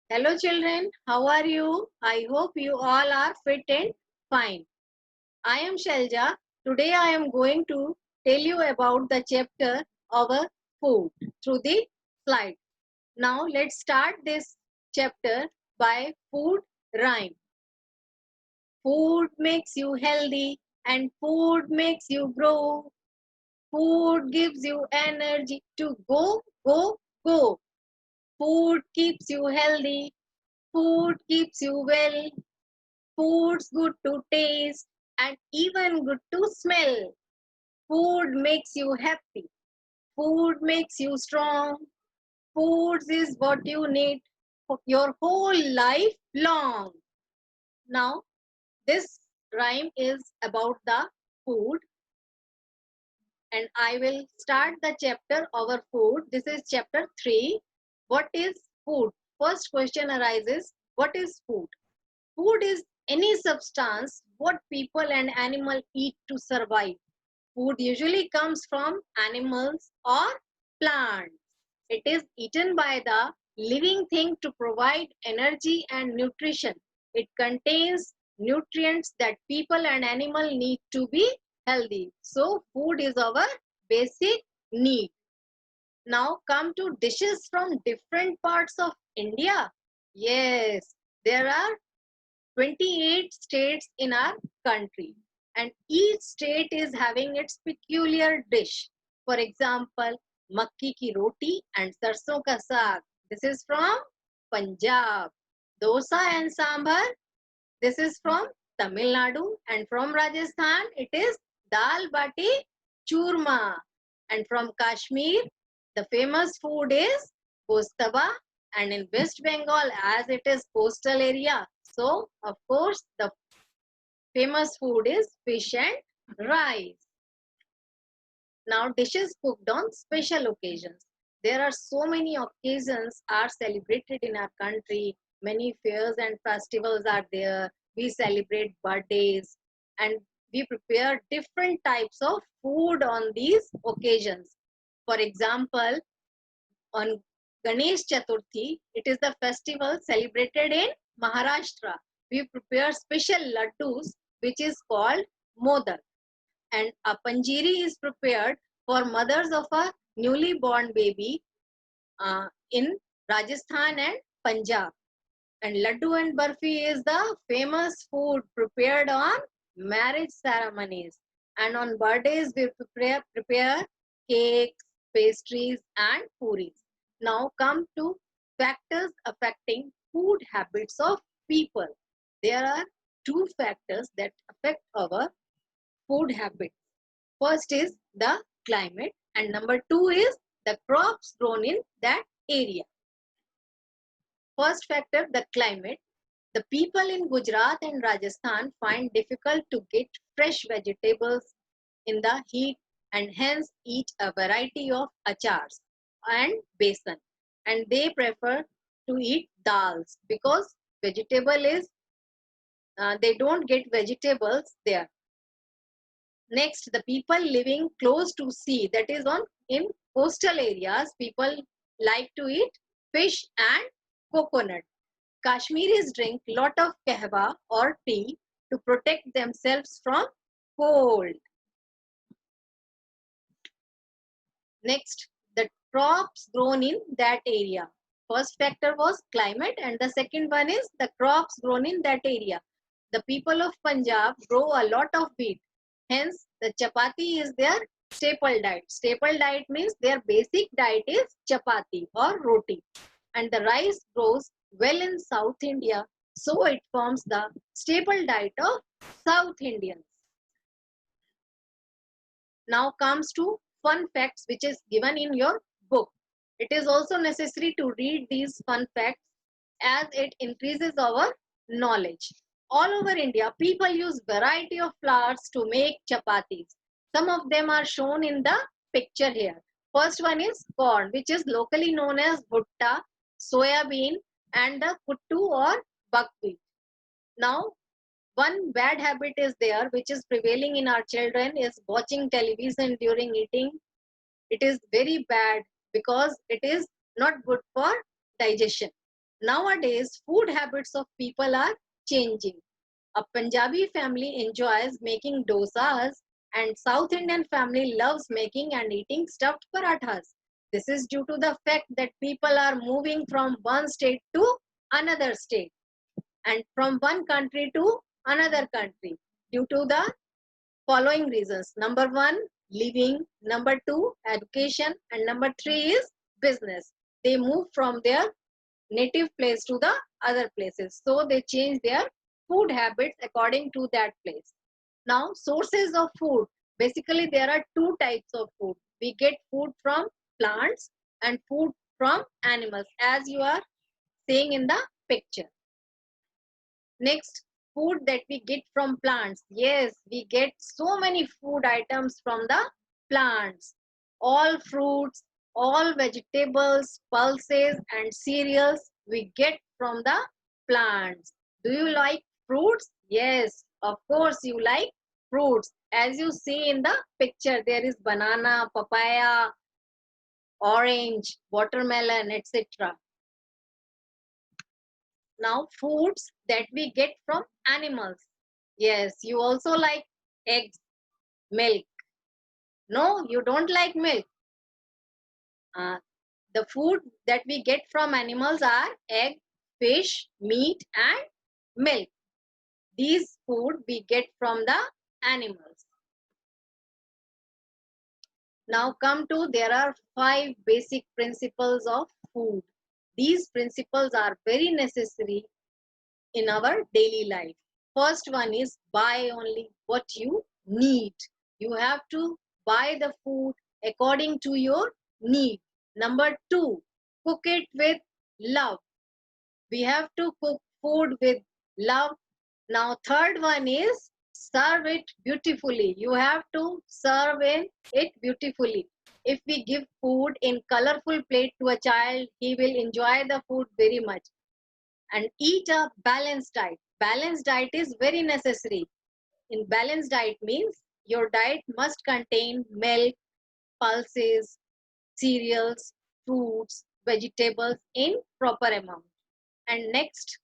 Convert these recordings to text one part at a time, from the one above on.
Hello children, how are you? I hope you all are fit and fine. I am Shalja. Today I am going to tell you about the chapter our food through the slide. Now let's start this chapter by food rhyme. Food makes you healthy and food makes you grow. Food gives you energy to go. Food keeps you healthy. Food keeps you well. Food's good to taste and even good to smell. Food makes you happy. Food makes you strong. Food is what you need for your whole life long. Now, this rhyme is about the food, and I will start the chapter over food. This is chapter 3. What is food? First question arises, what is food? Food is any substance what people and animal eat to survive. Food usually comes from animals or plants. It is eaten by the living thing to provide energy and nutrition. It contains nutrients that people and animal need to be healthy. So food is our basic need. Now come to dishes from different parts of India. Yes, there are 28 states in our country, and each state is having its peculiar dish. For example, makki ki roti and sarson ka saag. This is from Punjab. Dosa and sambar. This is from Tamil Nadu, and from Rajasthan it is dal bati churma. And from Kashmir, the famous food is goshtaba, and in West Bengal, as it is coastal area, so of course the famous food is fish and rice. Now dishes cooked on special occasions. There are so many occasions are celebrated in our country. Many fairs and festivals are there. We celebrate birthdays and we prepare different types of food on these occasions. For example, on Ganesh Chaturthi, it is the festival celebrated in Maharashtra. We prepare special laddus which is called modak, and a panjiri is prepared for mothers of a newly born baby in Rajasthan and Punjab. And laddu and barfi is the famous food prepared on marriage ceremonies. And on birthdays, we prepare cakes, pastries, and puris. Now come to factors affecting food habits of people. There are two factors that affect our food habits. First is the climate, and number two is the crops grown in that area. First factor, the climate. The people in Gujarat and Rajasthan find difficult to get fresh vegetables in the heat and hence eat a variety of achars and besan, and they prefer to eat dals because vegetable is they don't get vegetables there. Next, the people living close to sea, that is on in coastal areas, people like to eat fish and coconut. Kashmiris drink lot of kahwa or tea to protect themselves from cold. Next, the crops grown in that area. First factor was climate and the second one is the crops grown in that area. The people of Punjab grow a lot of wheat. Hence, the chapati is their staple diet. Staple diet means their basic diet is chapati or roti. And the rice grows well in South India, so it forms the staple diet of South Indians. Now comes to fun facts which is given in your book. It is also necessary to read these fun facts as it increases our knowledge. All over India, people use variety of flours to make chapatis. Some of them are shown in the picture here. First one is corn, which is locally known as bhutta, soya bean, and the kuttu or buckwheat. Now, one bad habit is there which is prevailing in our children is watching television during eating. It is very bad because it is not good for digestion. Nowadays, food habits of people are changing. A Punjabi family enjoys making dosas and South Indian family loves making and eating stuffed parathas. This is due to the fact that people are moving from one state to another state and from one country to another country due to the following reasons. Number one, living. Number two, education. And number three is business. They move from their native place to the other places. So they change their food habits according to that place. Now, sources of food. Basically, there are two types of food. We get food from plants and food from animals, as you are seeing in the picture. Next, food that we get from plants. Yes, we get so many food items from the plants. All fruits, all vegetables, pulses and cereals we get from the plants. Do you like fruits? Yes, of course you like fruits. As you see in the picture, there is banana, papaya, orange, watermelon, etc. Now, foods that we get from animals. Yes, you also like eggs, milk. No, you don't like milk. Uh, the food that we get from animals are egg, fish, meat, and milk. These food we get from the animals. Now come to, there are 5 basic principles of food. These principles are very necessary in our daily life. First one is buy only what you need. You have to buy the food according to your need. Number two, cook it with love. We have to cook food with love. Now, third one is serve it beautifully. You have to serve it beautifully. If we give food in colorful plate to a child, he will enjoy the food very much. And eat a balanced diet. Balanced diet is very necessary. In balanced diet means your diet must contain milk, pulses, cereals, fruits, vegetables in proper amount. And next,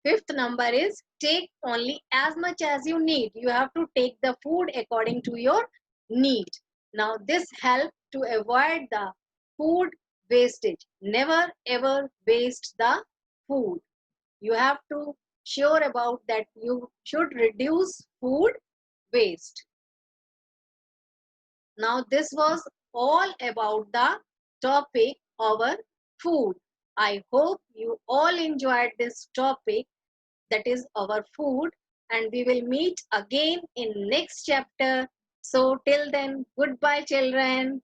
fifth number is take only as much as you need. You have to take the food according to your need. Now this helps to avoid the food wastage. Never ever waste the food. You have to sure about that you should reduce food waste. Now this was all about the topic our food. I hope you all enjoyed this topic, that is our food, and we will meet again in next chapter. So till then, goodbye children.